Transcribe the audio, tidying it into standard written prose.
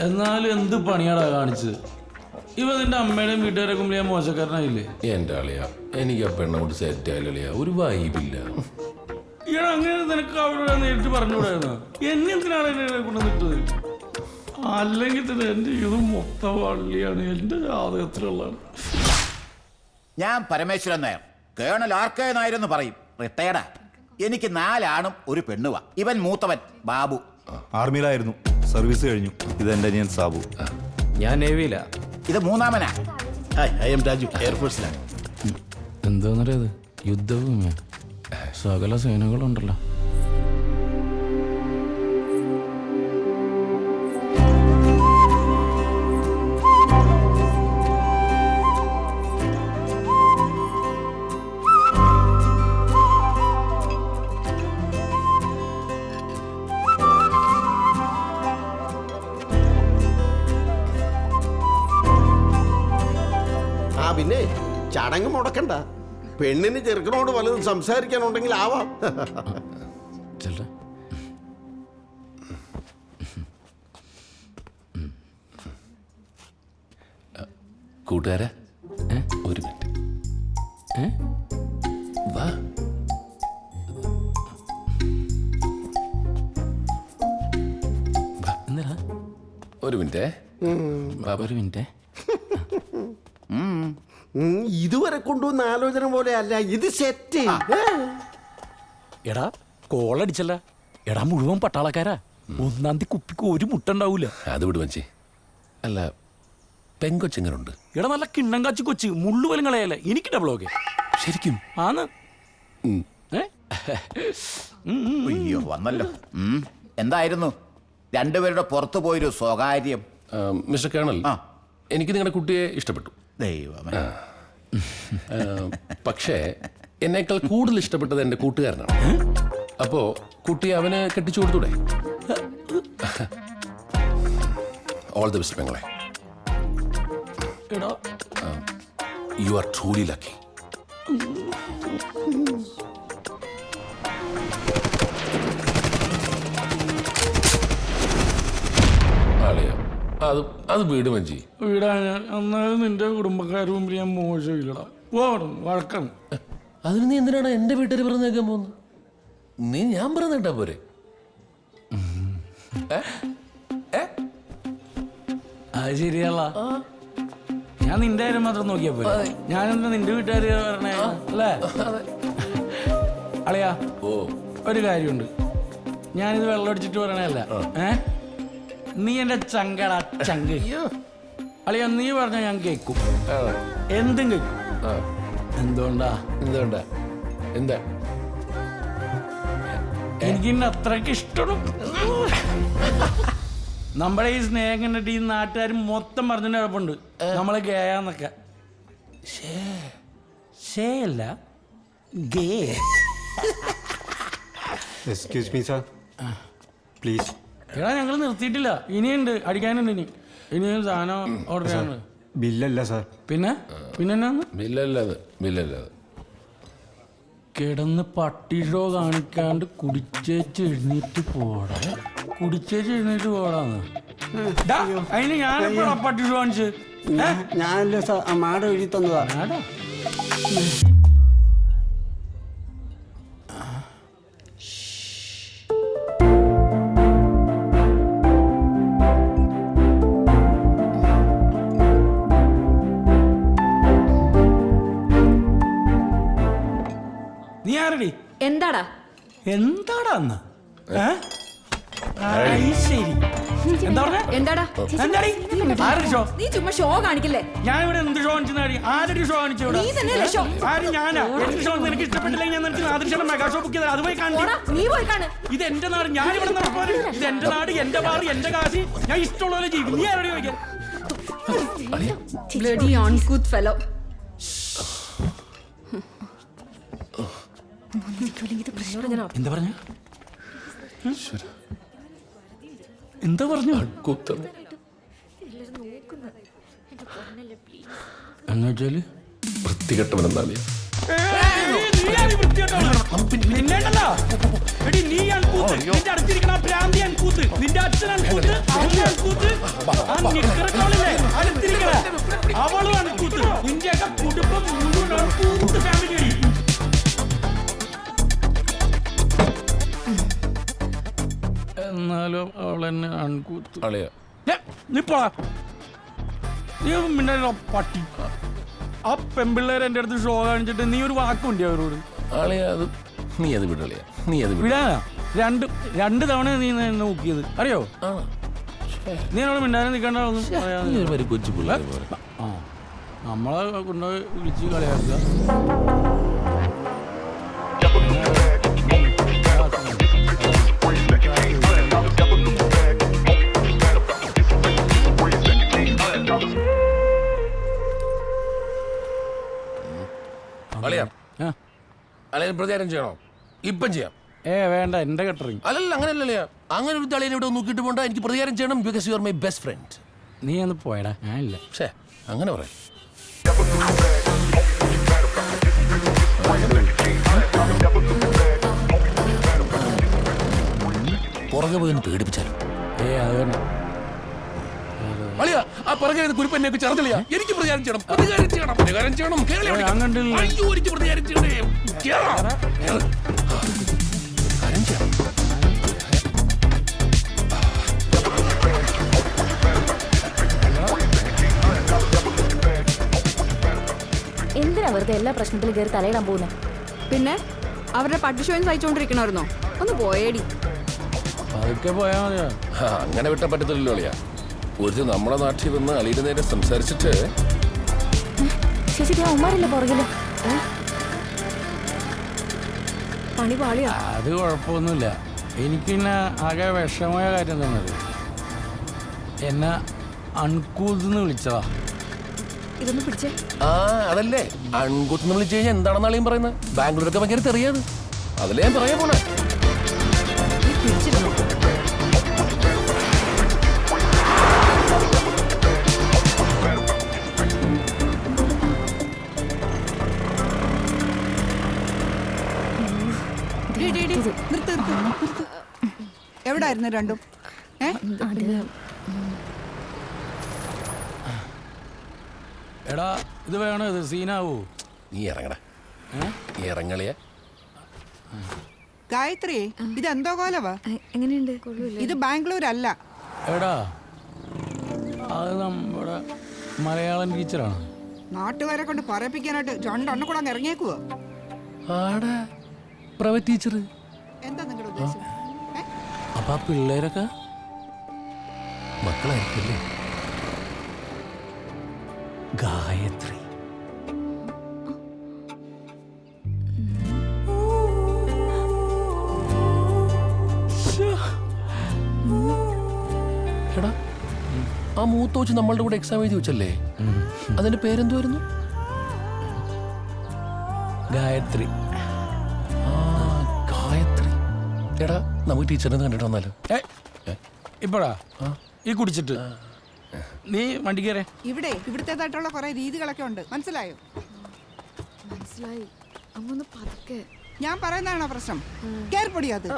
എന്നാലും എന്ത് പണിയാടാ കാണിച്ചത്? ഇവ നിന്റെ അമ്മയുടെയും വീട്ടുകാരെ കുമ്പിളിയാ മോശക്കാരനായില്ലേ? എൻ്റെ അളിയാ, എനിക്ക് ആ പെണ്ണോട് സെറ്റ് ആയില്ല, ഒരു വൈബില്ല. ഇയാൾ അങ്ങനെ നിനക്ക് അവരോട് നേരിട്ട് പറഞ്ഞുകൂടായിരുന്നു? എന്നെ എന്തിനാണ് എന്നെ കൊണ്ടുവന്നിട്ടത്? അല്ലെങ്കിൽ തന്നെ എൻ്റെ ഇത് മൊത്തം വള്ളിയാണ്, എൻ്റെ ജാതകത്തിലുള്ളതാണ്. ഞാൻ പരമേശ്വരൻ നായർ, കേണൽ ആർക്കെ നായരെന്ന് പറയും, റിട്ടയർഡാ. എനിക്ക് 4 ആണും ഒരു പെണ്ണുവാ. ഇവൻ മൂത്തവൻ ബാബു, ആർമിയിലായിരുന്നു, സർവീസ് കഴിഞ്ഞു. ഇതെന്റെ അനിയൻ സാബു. ഞാൻ നേവിയിലാ. ഇത് 3ാമനാ. ഐ എം രാജു, എയർഫോഴ്സിലാണ്. എന്താന്നറിയത്? യുദ്ധഭൂമിയാ, സകല സേനകളുണ്ടല്ലോ. പിന്നെ ചടങ്ങ് മുടക്കണ്ട. പെണ്ണിന് ചെറുക്കനോട് വലുതും സംസാരിക്കാനുണ്ടെങ്കിൽ ആവാം. കൂട്ടുകാരാ, ഒരു മിനിറ്റ് വാ. ഒരു മിനിറ്റേ, ഒരു മിനിറ്റേ. ഇതുവരെ കൊണ്ടുവന്ന ആലോചന പോലെ അല്ല ഇത്. സെറ്റ്. എടാ കോളടിച്ചല്ല. എടാ മുഴുവൻ പട്ടാളക്കാരാ. 1-ാം തീയതി കുപ്പിക്ക് ഒരു മുട്ട ഉണ്ടാവൂല. അത് വിട് വഞ്ചി. അല്ല, പെങ്കൊച്ചെങ്ങനുണ്ട്? എടാ നല്ല കിണ്ണം കാച്ചി കൊച്ച്, മുള്ളുപോലും കളയല്ല. എനിക്ക് ഡബിൾ ഓക്കെ. ശരിക്കും ആന്ന്. അയ്യോ വന്നല്ലോ. എന്തായിരുന്നു രണ്ടുപേരുടെ പുറത്തു പോയൊരു സ്വകാര്യം? മിസ്റ്റർ കേണൽ, എനിക്ക് നിങ്ങളുടെ കുട്ടിയെ ഇഷ്ടപ്പെട്ടു. ദൈവമേ. പക്ഷേ എന്നേക്കാൾ കൂടുതൽ ഇഷ്ടപ്പെട്ടത് എൻ്റെ കൂട്ടുകാരനാണ്. അപ്പോ കുട്ടിയെ അവന് കെട്ടിച്ചു കൊടുത്തൂടെ? ഓൾ ദി ബെസ്റ്റ് പെങ്ങളെ. You are truly lucky. അത് വീട് മഞ്ചി. വീടാ ഞാൻ. എന്നാലും നിന്റെ കുടുംബക്കാരുടെ മുമ്പിൽ ഞാൻ മോശമില്ലടാ. പോകണം, വഴക്കണം. അതിന് നീ എന്തിനാണ് എൻ്റെ വീട്ടുകാർ പറഞ്ഞേക്കാൻ പോകുന്നത്? നീ ഞാൻ പറഞ്ഞിട്ടാ പോരെ? അത് ശരിയല്ല. ഞാൻ നിന്റെ കാര്യം മാത്രം നോക്കിയാ പോലെ. ഞാനെന്താ നിന്റെ വീട്ടുകാർ പറഞ്ഞേ അല്ലേ? അളിയാ, ഒരു കാര്യമുണ്ട്. ഞാനിത് വെള്ളം അടിച്ചിട്ട് പറയണല്ല. നീ എന്റെ ചങ്കടാ, ചങ്ക്. അളിയാ, നീ പറഞ്ഞ ഞാൻ കേൾക്കും, എന്തും കേൾക്കും. എന്തുകൊണ്ടാ? എന്താ എനിക്കിന്നെ അത്രയ്ക്ക് ഇഷ്ടം. നമ്മുടെ ഈ സ്നേഹം കണ്ടിട്ട് ഈ നാട്ടുകാർ മൊത്തം പറഞ്ഞിട്ട് കുഴപ്പമുണ്ട് നമ്മളെ ഗേയാന്നൊക്കെ. അല്ല, gay. Excuse me sir, please. എടാ, ഞങ്ങൾ നിർത്തിയിട്ടില്ല. ഇനിയുണ്ട്, അടിക്കാനുണ്ട്. ഇനിയും സാധനം ഓർഡർ ചെയ്യാനുണ്ട്. ബില്ലല്ല സാർ. പിന്നെ എന്നാന്ന്? ബില്ലല്ലാതെ കിടന്ന് പട്ടി ഷോ കാണിക്കാണ്ട് കുടിച്ചേച്ച് എഴുന്നേറ്റ് പോടാ. അതിന് ഞാനെപ്പോഴാ പട്ടി ഷോ കാണിച്ച്? ഞാനല്ലേ സാർ, മാഡം എഴുതി തന്നതാ. നീ ആരടി? എന്താടാ അന്ന്? ശരി, എന്താടാ? നീ ചുമ്മാ ഷോ കാണിക്കല്ലേ? ഞാനിവിടെ എന്ത് ഷോ കാണിച്ചാടി? ആരുടെ ഷോ കാണിച്ചു? ഞാനാ? എന്റെ ഷോ നിനക്ക് ഇഷ്ടപ്പെട്ടില്ലെങ്കിൽ ഞാൻ നിനക്ക് ആദർശം മെഗാ ഷോ ബുക്ക് ചെയ്താൽ അത് പോയി കാണാം. ഇത് എന്റെ നാട്, ഞാനിവിടെ നടക്കാറ്. ഇത് എന്റെ നാട്, എന്റെ ബാർ, എന്റെ കാശി. ഞാൻ ഇഷ്ടമുള്ള ജീവിക്കും. നീ ആരോട് ചോദിക്കാൻ? എന്താ പറഞ്ഞു? എന്താ പറഞ്ഞു? എന്നുവെച്ചാല് വൃത്തികെട്ടവനെന്നാളിയാ. എടി നീ അൺകൂത്ത്, നിന്റെ അടുത്തിരിക്കണ ഭ്രാന്തി അൺകൂത്ത്, നിന്റെ അച്ഛൻ അൺകൂത്ത്, അമ്മ അൺകൂത്ത്, ആ നിക്കറക്കോളില്ലേ അടുത്തിരിക്കണ അവളും അൺകൂത്ത്, നിന്റെയൊക്കെ കുടുംബം മുഴുവൻ അൺകൂത്ത് ഫാമിലി. എന്നാലും അവൾ എന്നെ അൺകൂത്ത്. അളിയ നീ പോടാ, നീ മിണ്ടല്ലോ പട്ടി. ആ പെമ്പിള്ളേരെ എന്റെ അടുത്ത് ഷോ കാണിച്ചിട്ട് നീ ഒരു വാക്കുണ്ട് അവരോട്. അളിയ അത് നീ അത് വിടളിയ, നീ അത് വിട. വിടാനാ രണ്ട് തവണ നീ എന്നെ നോക്കിയത് അറിയോ? നീ എന്നോട് മിണ്ടാനും നിൽക്കണ്ട ഒന്നും പറയാതെ. കൊച്ചു പിള്ളേർ പോലെ. ആ നമ്മളെ കൊണ്ടുപോയി വിളിച്ച് കളിയാക്കുക. അളിയ ആ. അളിയ പ്രതികാരം ചെയ്യണോ? ഇപ്പം ചെയ്യാം. വേണ്ട, എന്റെ കട്ടറിങ്. അല്ലല്ല അങ്ങനെയല്ലേ, അങ്ങനെ ഒരു തളിയെ ഇവിടെ നോക്കിയിട്ട് പോകണ്ട. എനിക്ക് പ്രതികാരം ചെയ്യണം, because you are my best friend. നീ ഒന്ന് പോയടാ, ഞാനില്ല. പക്ഷേ അങ്ങനെ പറയാം. പുറകെ പോയി ഒന്ന് പേടിപ്പിച്ചാലോ? അത് വേണ്ട. അളിയ ആ പുറകെ കുരിപ്പ് എന്നെ ചേർന്നില്ല. എനിക്ക് പ്രതികാരം ചെയ്യണം, പ്രതികാരം ചെയ്യണം, പ്രതികാരം ചെയ്യണം. ഞാൻ കണ്ടില്ല. അയ്യോ, എനിക്ക് പ്രതികാരം ചെയ്യണേ. കേറാം. കാര്യം ചെയ്യണം. എന്തിനാ വെറുതെ എല്ലാ പ്രശ്നത്തിലും കയറി തലയിടാൻ പോകുന്നത്? പിന്നെ അവരുടെ പട്ടിഷോയും സഹിച്ചോണ്ടിരിക്കണമായിരുന്നോ? ഒന്ന് പോയേടി. അതൊക്കെ പോയാ മതിയാ. അങ്ങനെ വിട്ടാൻ പറ്റത്തില്ലല്ലോ അളിയ. ഒരു നമ്മുടെ നാട്ടിൽ വന്ന് അളിയുടെ നേരെ സംസാരിച്ചിട്ട് ചേച്ചി ഉമ്മാരില്ല പുറകില്. പണി പാളിയാ. അത് കുഴപ്പമൊന്നുമില്ല. എനിക്ക് പിന്നെ ആകെ വിഷമമായ കാര്യം തന്നത് എന്നെ അൺകൂന്ന് വിളിച്ചതാ. ഇതൊന്ന് പിടിച്ചേ. ആ അതല്ലേ അൺകൂത്ത് വിളിച്ചു കഴിഞ്ഞാൽ എന്താണെന്ന് അളിയും പറയുന്നത്? ബാംഗ്ലൂരൊക്കെ ഭയങ്കര തെറിയാണ്. അതിലേ ഞാൻ പറയാൻ പോണേ. നീ പിടിച്ചിരുന്നു. എവിടായിരുന്നു രണ്ടും? എടാ ഇത് വേണോ? ഇത് സീനാവൂ. നീ ഇറങ്ങടാ, ഇറങ്ങളിയ. ഗായത്രി, ഇത് എന്തോ കോലവാ? എങ്ങനെയുണ്ട്? ഇത് ബാംഗ്ലൂർ അല്ല. എടാ അത് നമ്മുടെ മലയാളം ടീച്ചറാണ്. നാട്ടുകാരെ കൊണ്ട് പറയിപ്പിക്കാനായിട്ട് രണ്ടെണ്ണം കൂടെ അങ്ങ് ഇറങ്ങിയേക്കുവോ? ആടാ പ്രൈവറ്റ് ടീച്ചർ. എന്താ നിങ്ങളുടെ ഉദ്ദേശം? അപ്പൊ ആ പിള്ളേരൊക്കെ മക്കളായിരിക്കല്ലേ? ഗായത്രി. എടാ ആ മൂത്ത വെച്ച് നമ്മളുടെ കൂടെ എക്സാം എഴുതി വെച്ചല്ലേ, അതിന്റെ പേരെന്തുവായിരുന്നു? ഗായത്രി. ആ ഗായത്രി. എടാ നമുക്ക് ടീച്ചറിനെ കണ്ടിട്ട് വന്നാലോ? ഇപ്പഴാ ഈ കുടിച്ചിട്ട് നീ വണ്ടി കയറേ. ഇവിടുത്തേതായിട്ടുള്ള കുറെ രീതികളൊക്കെ ഉണ്ട്, മനസ്സിലായോ? മനസ്സിലായി. അങ്ങൊന്ന് പതുക്കെ. ഞാൻ പറയുന്നതാണോ പ്രശ്നം? കേറിപ്പൊടിയാത്.